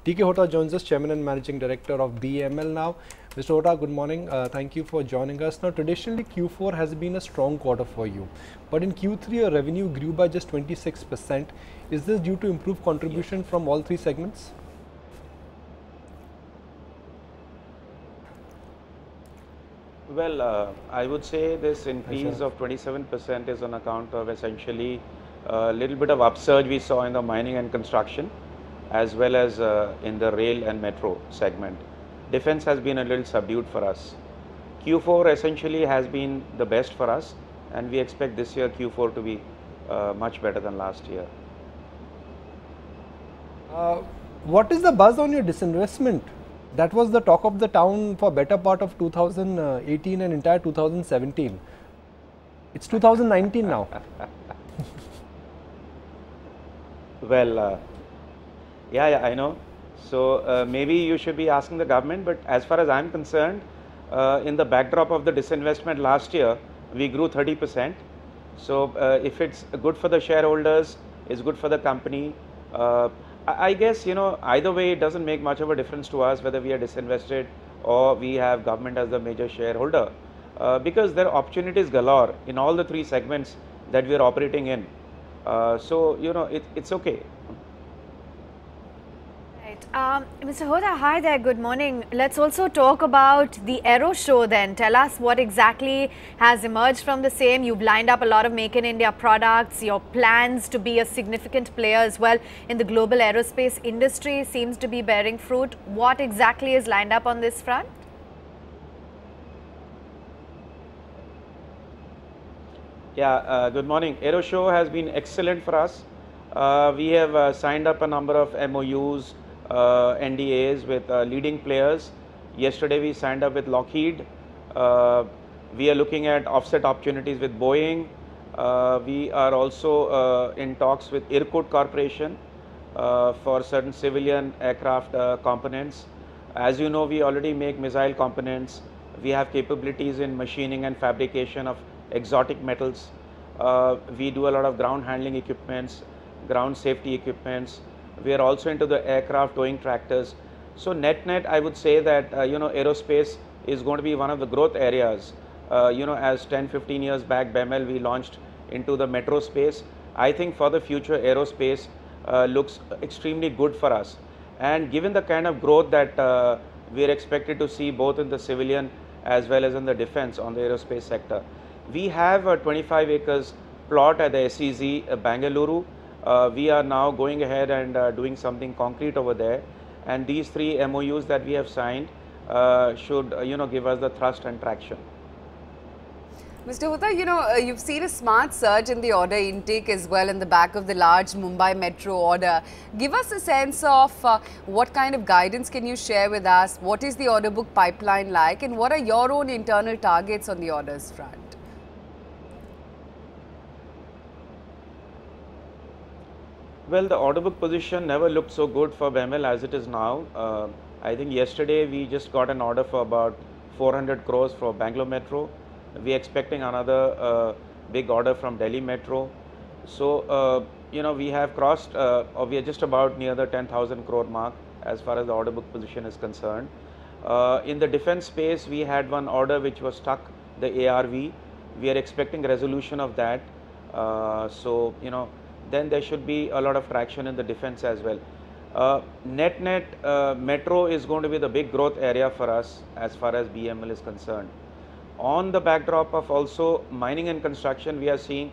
DK Hota joins us, Chairman and Managing Director of BEML now. Mr. Hota, good morning. Thank you for joining us. Now, traditionally, Q4 has been a strong quarter for you. But in Q3, your revenue grew by just 26%. Is this due to improved contribution from all three segments? Well, I would say this increase of 27% is on account of essentially a little bit of upsurge we saw in the mining and construction, as well as in the rail and metro segment. Defense has been a little subdued for us. Q4 essentially has been the best for us, and we expect this year Q4 to be much better than last year. What is the buzz on your disinvestment? That was the talk of the town for better part of 2018 and entire 2017. It's 2019 now. Well, yeah, I know. So maybe you should be asking the government, but as far as I'm concerned, in the backdrop of the disinvestment last year, we grew 30%. So if it's good for the shareholders, it's good for the company. I guess, either way, it doesn't make much of a difference to us whether we are disinvested or we have government as the major shareholder, because there are opportunities galore in all the three segments that we are operating in. So, it's okay. Mr. Hota, hi there, good morning. Let's also talk about the Aero Show then. Tell us what exactly has emerged from the same. You've lined up a lot of Make in India products. Your plans to be a significant player as well in the global aerospace industry seems to be bearing fruit. What exactly is lined up on this front? Yeah, good morning. Aero Show has been excellent for us. We have signed up a number of MOUs, NDAs with leading players. Yesterday we signed up with Lockheed. We are looking at offset opportunities with Boeing. We are also in talks with Irkut Corporation for certain civilian aircraft components. As you know, we already make missile components. We have capabilities in machining and fabrication of exotic metals. We do a lot of ground handling equipments, ground safety equipments. We are also into the aircraft towing tractors. So net, I would say that, aerospace is going to be one of the growth areas. As 10-15 years back, BEML, we launched into the metro space. I think for the future, aerospace looks extremely good for us. And given the kind of growth that we are expected to see both in the civilian as well as in the defense on the aerospace sector, we have a 25 acres plot at the SEZ Bangalore. We are now going ahead and doing something concrete over there, and these three MOUs that we have signed should give us the thrust and traction. Mr. Hota, you've seen a smart surge in the order intake as well in the back of the large Mumbai Metro order. Give us a sense of what kind of guidance can you share with us? What is the order book pipeline like, and what are your own internal targets on the orders front? Well, the order book position never looked so good for BEML as it is now. I think yesterday we just got an order for about 400 crores for Bangalore Metro. We are expecting another big order from Delhi Metro. So, we have crossed, or we are just about near the 10,000 crore mark as far as the order book position is concerned. In the defense space, we had one order which was stuck, the ARV. We are expecting resolution of that. Then there should be a lot of traction in the defense as well. Net, metro is going to be the big growth area for us as far as BEML is concerned. On the backdrop of also mining and construction, we are seeing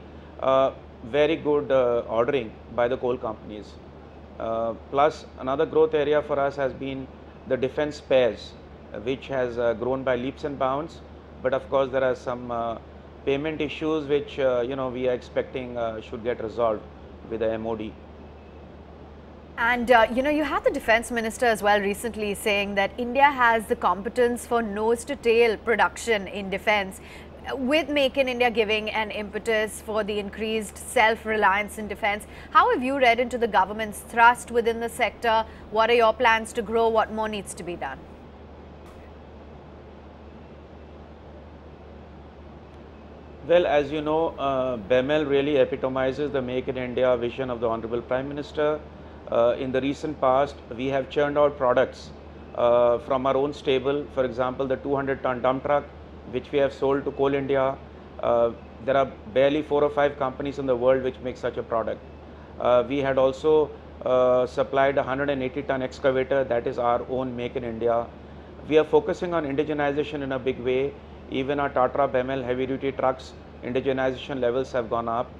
very good ordering by the coal companies. Plus, another growth area for us has been the defense spares, which has grown by leaps and bounds. But of course, there are some payment issues which we are expecting should get resolved with the MOD. And you had the defense minister as well recently saying that India has the competence for nose to tail production in defense, with Make in India giving an impetus for the increased self-reliance in defense. How have you read into the government's thrust within the sector? What are your plans to grow? What more needs to be done? Well, as you know, BEML really epitomizes the Make in India vision of the Honorable Prime Minister. In the recent past, we have churned out products from our own stable. For example, the 200-ton dump truck, which we have sold to Coal India. There are barely 4 or 5 companies in the world which make such a product. We had also supplied a 180-ton excavator, that is our own make in India. We are focusing on indigenization in a big way. Even our Hota of BEML heavy duty trucks, indigenization levels have gone up.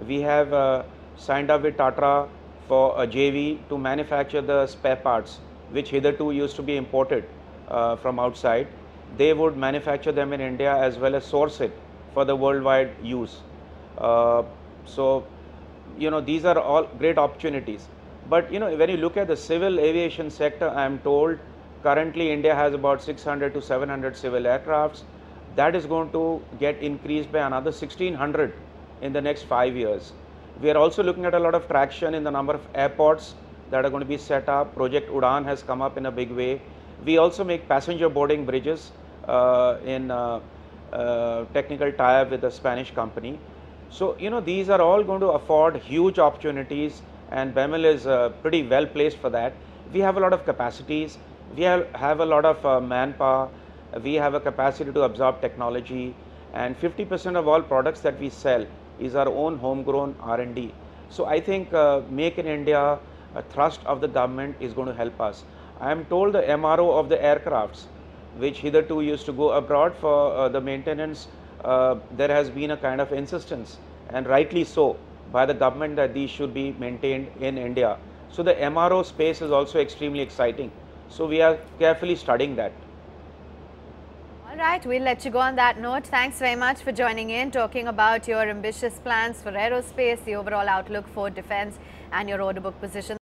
We have signed up with Tata for a JV to manufacture the spare parts, which hitherto used to be imported from outside. They would manufacture them in India as well as source it for the worldwide use. So, you know, these are all great opportunities. But, you know, when you look at the civil aviation sector, I am told currently India has about 600 to 700 civil aircrafts. That is going to get increased by another 1600 in the next 5 years. We are also looking at a lot of traction in the number of airports that are going to be set up. Project Udan has come up in a big way. We also make passenger boarding bridges in technical tie-up with a Spanish company. So, you know, these are all going to afford huge opportunities, and BEML is pretty well placed for that. We have a lot of capacities. We have a lot of manpower. We have a capacity to absorb technology, and 50% of all products that we sell is our own homegrown R&D. So I think Make in India, a thrust of the government, is going to help us. I am told the MRO of the aircrafts, which hitherto used to go abroad for the maintenance, there has been a kind of insistence, and rightly so, by the government that these should be maintained in India. So the MRO space is also extremely exciting. So we are carefully studying that. All right, we'll let you go on that note. Thanks very much for joining in, talking about your ambitious plans for aerospace, the overall outlook for defense and your order book position.